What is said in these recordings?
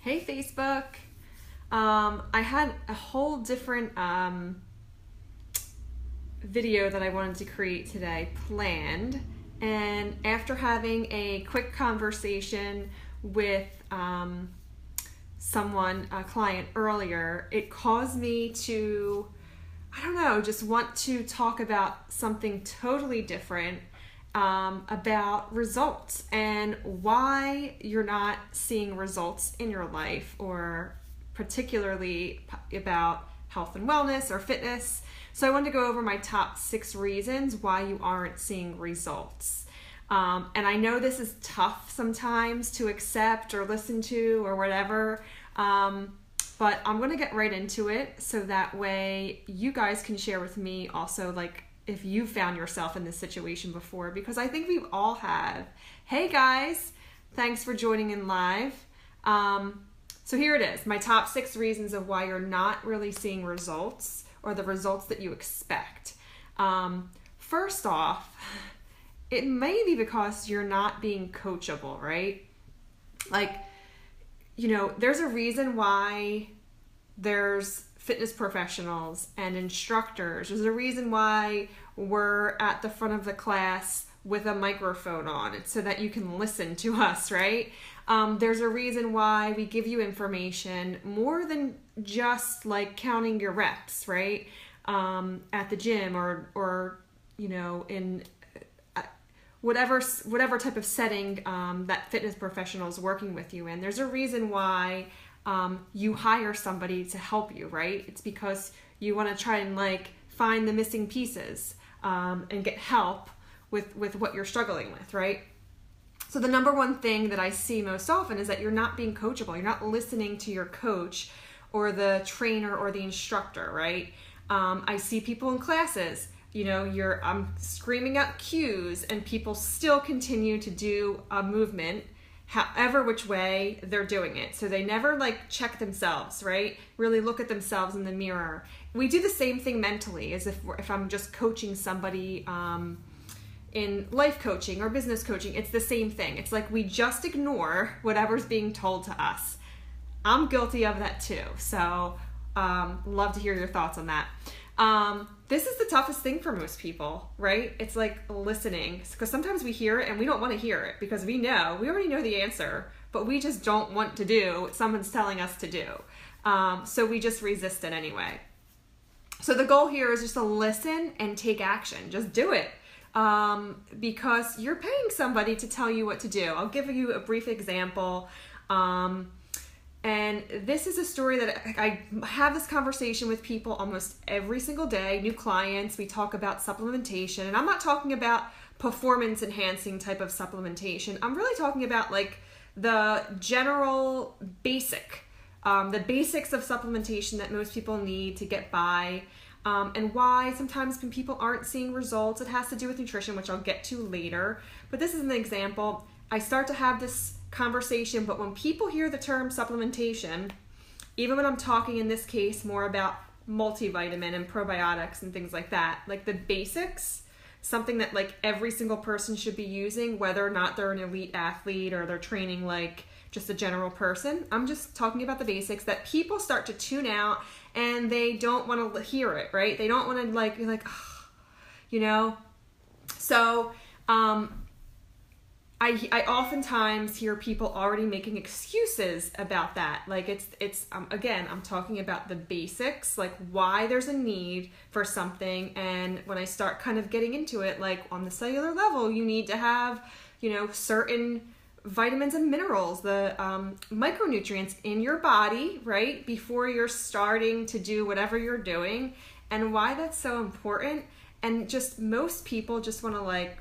Hey Facebook. I had a whole different video that I wanted to create today planned, and after having a quick conversation with someone, a client earlier, it caused me to, I don't know, just want to talk about something totally different, about results and why you're not seeing results in your life, or particularly about health and wellness or fitness. So I wanted to go over my top 6 reasons why you aren't seeing results. And I know this is tough sometimes to accept or listen to or whatever, but I'm going to get right into it so that way you guys can share with me also, like, if you found yourself in this situation before, because I think we all have. Hey guys, thanks for joining in live. So here it is, my top 6 reasons of why you're not really seeing results, or the results that you expect. First off, it may be because you're not being coachable, right? Like, you know, there's a reason why there's fitness professionals and instructors. There's a reason why we're at the front of the class with a microphone on. It's so that you can listen to us, right? There's a reason why we give you information more than just like counting your reps, right? At the gym or you know, in whatever type of setting that fitness professional is working with you in. There's a reason why you hire somebody to help you, right? It's because you want to try and like find the missing pieces and get help with what you're struggling with, right? So the number one thing that I see most often is that you're not being coachable. You're not listening to your coach or the trainer or the instructor, right? I see people in classes, you know, I'm screaming out cues and people still continue to do a movement however which way they're doing it. So they never like check themselves, right? Really look at themselves in the mirror. We do the same thing mentally, as if I'm just coaching somebody in life coaching or business coaching. It's the same thing. It's like we just ignore whatever's being told to us. I'm guilty of that too. So love to hear your thoughts on that. This is the toughest thing for most people, right? It's like listening, because sometimes we hear it and we don't want to hear it because we already know the answer, but we just don't want to do what someone's telling us to do. So we just resist it anyway. So the goal here is just to listen and take action. Just do it. Because you're paying somebody to tell you what to do. I'll give you a brief example. And this is a story that I have this conversation with people almost every single day, new clients. We talk about supplementation, and I'm not talking about performance enhancing type of supplementation. I'm really talking about like the general the basics of supplementation that most people need to get by, and why sometimes when people aren't seeing results, it has to do with nutrition, which I'll get to later. But this is an example. I start to have this conversation, but when people hear the term supplementation, even when I'm talking in this case more about multivitamin and probiotics and things like that, like the basics, something that like every single person should be using, whether or not they're an elite athlete or they're training like just a general person. I'm just talking about the basics that people start to tune out and they don't want to hear it, right? They don't want to like be like, oh, you know? So, I oftentimes hear people already making excuses about that. Like it's again, I'm talking about the basics, like why there's a need for something. And when I start kind of getting into it, like on the cellular level, you need to have, you know, certain vitamins and minerals, the micronutrients in your body, right? Before you're starting to do whatever you're doing, and why that's so important. And just most people just want to like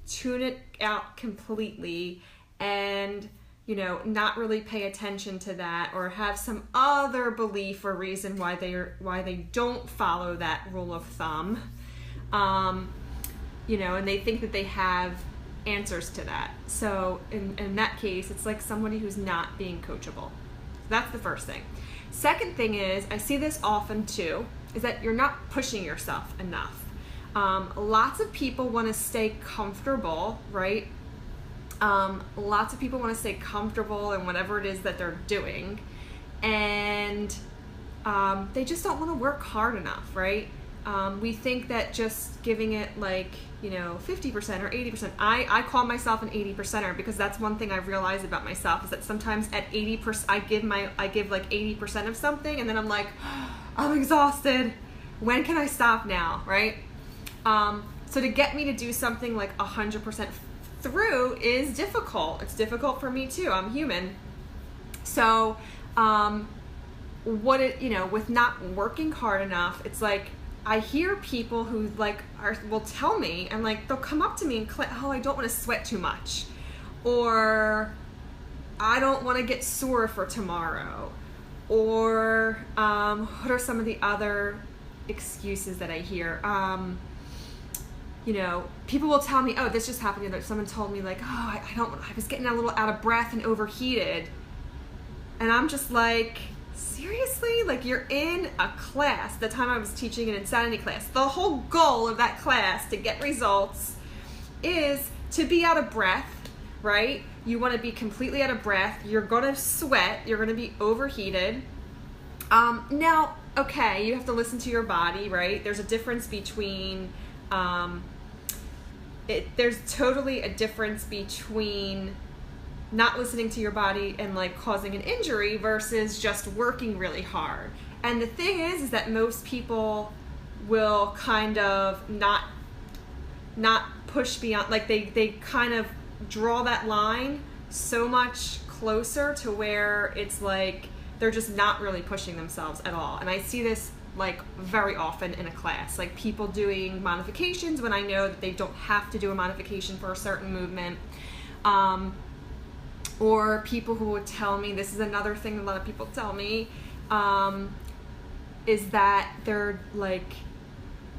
tune it out completely and, you know, not really pay attention to that, or have some other belief or reason why they don't follow that rule of thumb, you know, and they think that they have answers to that. So in that case, it's like somebody who's not being coachable. That's the first thing. Second thing is, I see this often too, is that you're not pushing yourself enough. Lots of people want to stay comfortable, right? Lots of people want to stay comfortable in whatever it is that they're doing, and they just don't want to work hard enough, right? We think that just giving it like, 50% or 80%. I call myself an 80%er because that's one thing I've realized about myself, is that sometimes at 80%, I give like 80% of something, and then I'm like, I'm exhausted. When can I stop now, right? So to get me to do something like 100% through is difficult. It's difficult for me too. I'm human. So, with not working hard enough, it's like I hear people who will tell me, and like they'll come up to me and I don't want to sweat too much, or I don't want to get sore for tomorrow, or what are some of the other excuses that I hear? People will tell me, oh, this just happened. Someone told me like, oh, I was getting a little out of breath and overheated. And I'm just like, seriously? Like, you're in a class. The time I was teaching an insanity class, the whole goal of that class to get results is to be out of breath, right? You want to be completely out of breath. You're going to sweat. You're going to be overheated. Now, okay, you have to listen to your body, right? There's a difference between... there's totally a difference between not listening to your body and like causing an injury versus just working really hard. And the thing is that most people will kind of not push beyond, like they kind of draw that line so much closer to where it's like they're just not really pushing themselves at all. And I see this like very often in a class, like people doing modifications when I know that they don't have to do a modification for a certain movement, or people who would tell me, this is another thing a lot of people tell me, is that they're like,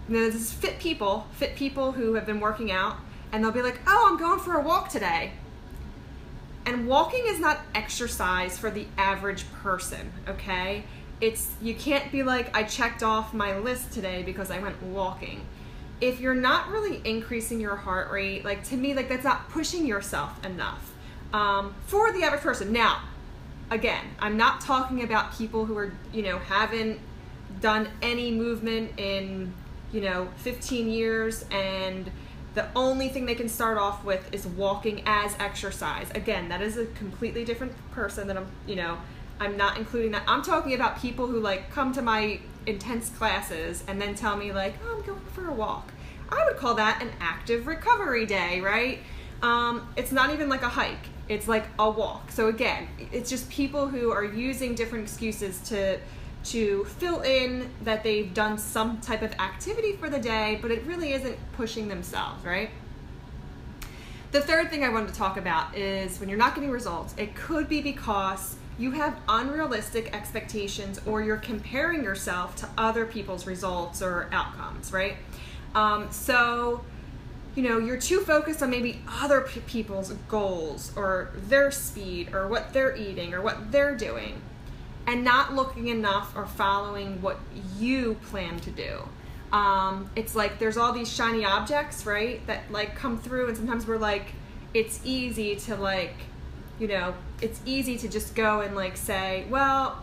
this is fit people who have been working out, and they'll be like, oh, I'm going for a walk today. And walking is not exercise for the average person, okay? You can't be like, I checked off my list today because I went walking. If you're not really increasing your heart rate, like to me, like that's not pushing yourself enough for the average person. Now, again, I'm not talking about people who are, haven't done any movement in, 15 years, and the only thing they can start off with is walking as exercise. Again, that is a completely different person that I'm not including that. I'm talking about people who like come to my intense classes and then tell me like, oh, I'm going for a walk. I would call that an active recovery day, right? It's not even like a hike. It's like a walk. So again, it's just people who are using different excuses to fill in that they've done some type of activity for the day, but it really isn't pushing themselves, right? The third thing I wanted to talk about is when you're not getting results, it could be because you have unrealistic expectations, or you're comparing yourself to other people's results or outcomes, right? So, you're too focused on maybe other people's goals or their speed or what they're eating or what they're doing, and not looking enough or following what you plan to do. It's like there's all these shiny objects, right, that like come through, and sometimes we're like, it's easy to like, it's easy to just go and like say, well,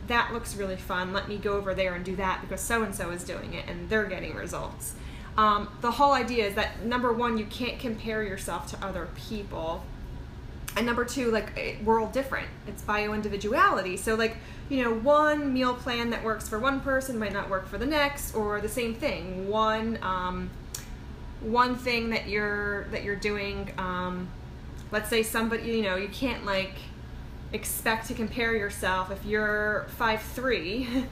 that looks really fun. Let me go over there and do that because so-and-so is doing it and they're getting results. The whole idea is that, number one, you can't compare yourself to other people. And number two, like, we're all different. It's bio-individuality. So like, one meal plan that works for one person might not work for the next, or the same thing. One thing that you're doing, let's say somebody, you can't like expect to compare yourself if you're 5'3",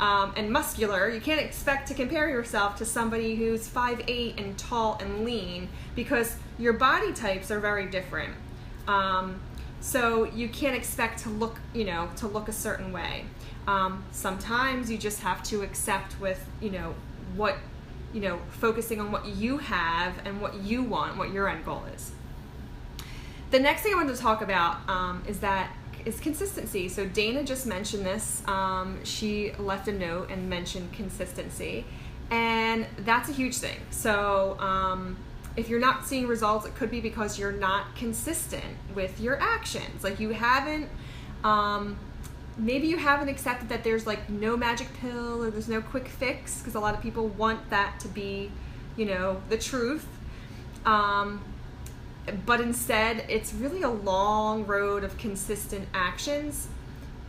and muscular. You can't expect to compare yourself to somebody who's 5'8" and tall and lean, because your body types are very different. So you can't expect to look, to look a certain way. Sometimes you just have to accept with, what, focusing on what you have and what you want, what your end goal is. The next thing I wanted to talk about is consistency. So Dana just mentioned this. She left a note and mentioned consistency, and that's a huge thing. So if you're not seeing results, it could be because you're not consistent with your actions. Like you haven't, maybe you haven't accepted that there's like no magic pill or there's no quick fix, because a lot of people want that to be, you know, the truth. But instead, it's really a long road of consistent actions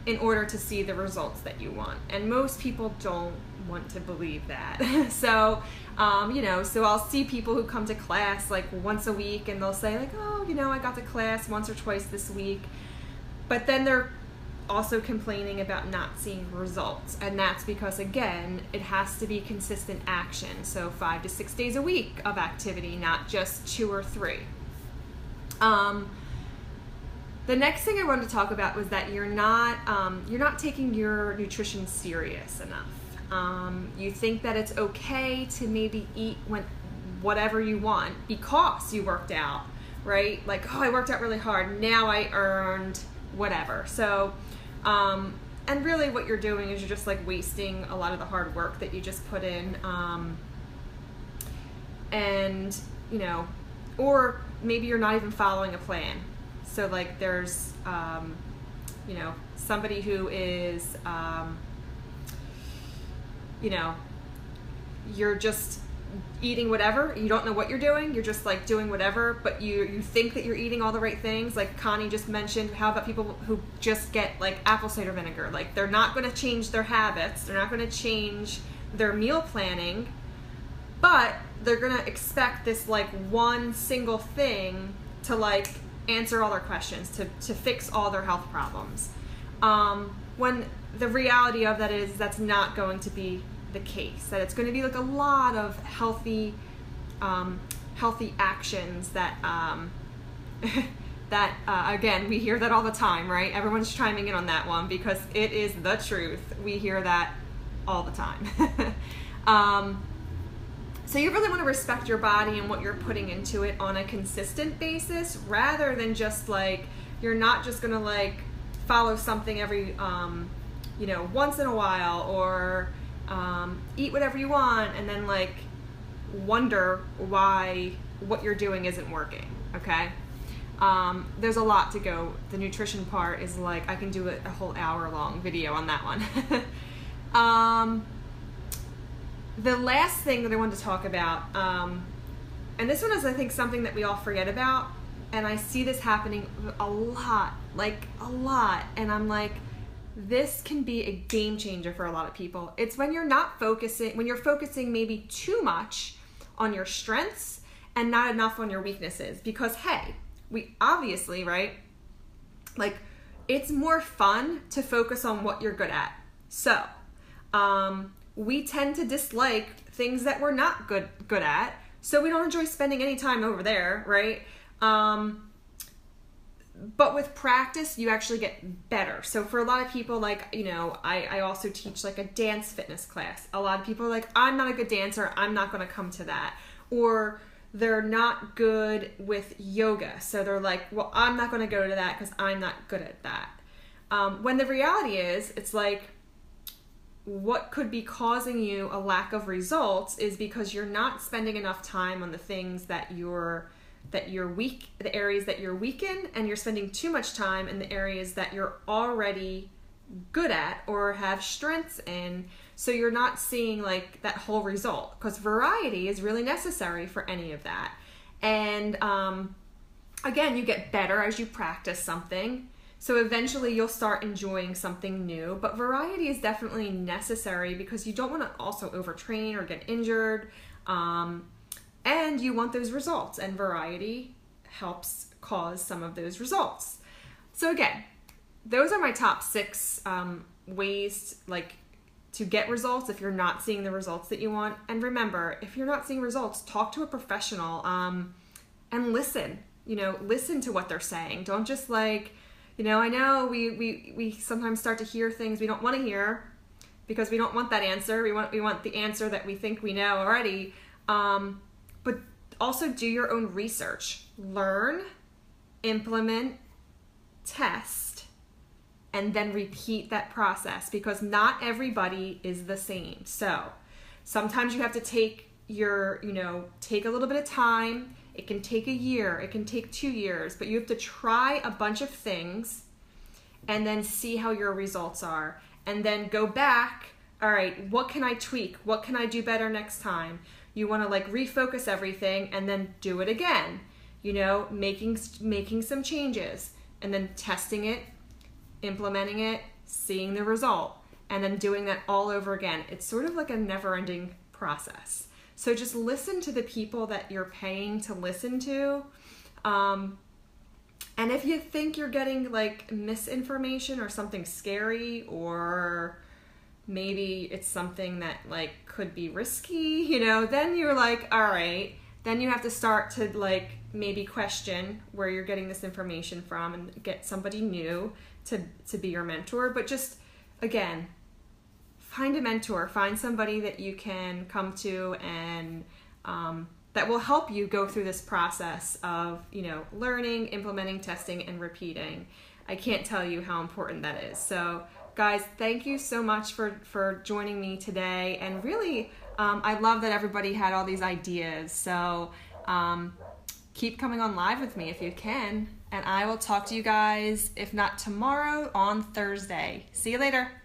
in order to see the results that you want. And most people don't want to believe that. So, you know, so I'll see people who come to class like once a week and they'll say like, oh, you know, I got to class once or twice this week. But then they're also complaining about not seeing results. And that's because, again, it has to be consistent action. So 5 to 6 days a week of activity, not just 2 or 3. The next thing I wanted to talk about was that you're not taking your nutrition serious enough. You think that it's okay to maybe eat whatever you want because you worked out, right? Like, oh, I worked out really hard, now I earned whatever. So, and really what you're doing is you're just like wasting a lot of the hard work that you just put in. And, you know, or maybe you're not even following a plan. So like there's, you know, somebody who is, you know, you're just eating whatever. You don't know what you're doing. You're just like doing whatever, but you think that you're eating all the right things. Like Connie just mentioned, how about people who just get like apple cider vinegar? Like they're not going to change their habits. They're not going to change their meal planning, but they're going to expect this like one single thing to like answer all their questions, to fix all their health problems. When the reality of that is that's not going to be the case, that it's going to be like a lot of healthy actions that, again, we hear that all the time, right? Everyone's chiming in on that one because it is the truth. We hear that all the time. So you really want to respect your body and what you're putting into it on a consistent basis, rather than just like, you're not just going to like follow something every, you know, once in a while, or eat whatever you want and then like wonder why what you're doing isn't working, okay? There's a lot to go. The nutrition part is like, I can do a whole hour-long video on that one. The last thing that I wanted to talk about, and this one is, I think, something that we all forget about, and I see this happening a lot, and I'm like, this can be a game changer for a lot of people. It's when you're focusing maybe too much on your strengths and not enough on your weaknesses. Because, hey, we obviously, right, like, it's more fun to focus on what you're good at. So, we tend to dislike things that we're not good at, so we don't enjoy spending any time over there, right? But with practice, you actually get better. So for a lot of people, like, you know, I also teach like a dance fitness class. A lot of people are like, I'm not a good dancer, I'm not going to come to that. Or they're not good with yoga, so they're like, well, I'm not going to go to that because I'm not good at that. When the reality is, it's like, what could be causing you a lack of results is because you're not spending enough time on the things that you're weak, the areas that you're weak in, and you're spending too much time in the areas that you're already good at or have strengths in. So you're not seeing like that whole result, because variety is really necessary for any of that. And again, you get better as you practice something. So eventually you'll start enjoying something new, but variety is definitely necessary because you don't want to also overtrain or get injured, and you want those results, and variety helps cause some of those results. So again, those are my top 6 ways like to get results if you're not seeing the results that you want. And remember, if you're not seeing results, talk to a professional and listen. You know, listen to what they're saying. Don't just like, you know, I know we sometimes start to hear things we don't want to hear because we don't want that answer. We want the answer that we think we know already. But also do your own research. Learn, implement, test, and then repeat that process, because not everybody is the same. So sometimes you have to take take a little bit of time. It can take a year, it can take 2 years, but you have to try a bunch of things and then see how your results are. And then go back, all right, what can I tweak? What can I do better next time? You want to refocus everything and then do it again. Making some changes and then testing it, implementing it, seeing the result, and then doing that all over again. It's sort of like a never-ending process. So just listen to the people that you're paying to listen to. And if you think you're getting misinformation or something scary, or maybe it's something that could be risky, then you're all right, then you have to start to maybe question where you're getting this information from and get somebody new to be your mentor. But just, again, find a mentor, find somebody that you can come to and that will help you go through this process of, learning, implementing, testing, and repeating. I can't tell you how important that is. So guys, thank you so much for joining me today. And really, I love that everybody had all these ideas. So keep coming on live with me if you can. And I will talk to you guys, if not tomorrow, on Thursday. See you later.